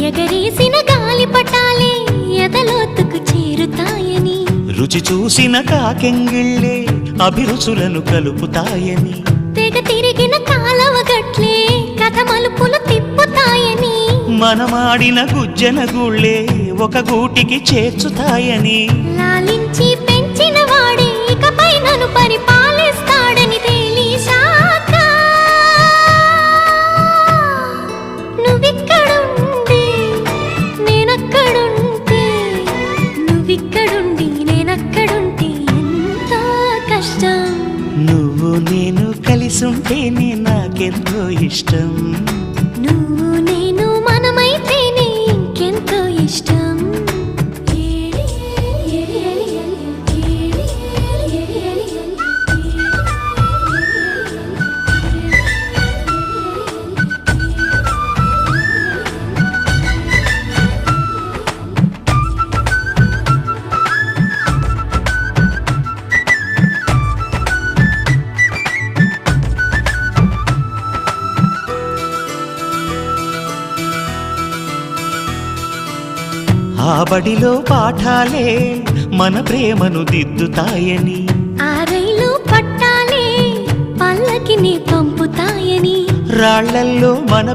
ఎగరేసిన గాలి పటాలే ఎదలోతుకు చేరుతాయని, రుచి చూసిన కాకెంగిళ్ళే అభిరుచులను కలుపుతాయని, తెగ తిరిగిన కాలవ గట్లే కథ మలుపులు తిప్పుతాయని, మనమాడిన గుజ్జన గుళ్ళే ఒక గూటికి చేర్చుతాయని, లాలించి పెంచిన వాడే ఇకపై నన్ను పరిపాలిస్తాడని తెలిసాక నువ్విక్కడుండి నేనక్కడుంటే, నువ్విక్కడుండి నేనక్కడుంటే ఎంత కష్టం. నువ్వు నేను కలిసుంటేనే నాకెంతో ఇష్టం, నువ్వు నేను మనమైతేనే ఇంకెంతో ఇష్టం. ఆ బడిలో పాఠాలే మన ప్రేమను దిద్దుతాయని, ఆ రైలు పట్టాలే పల్లకిని పంపుతాయని, రాళ్లల్లో మన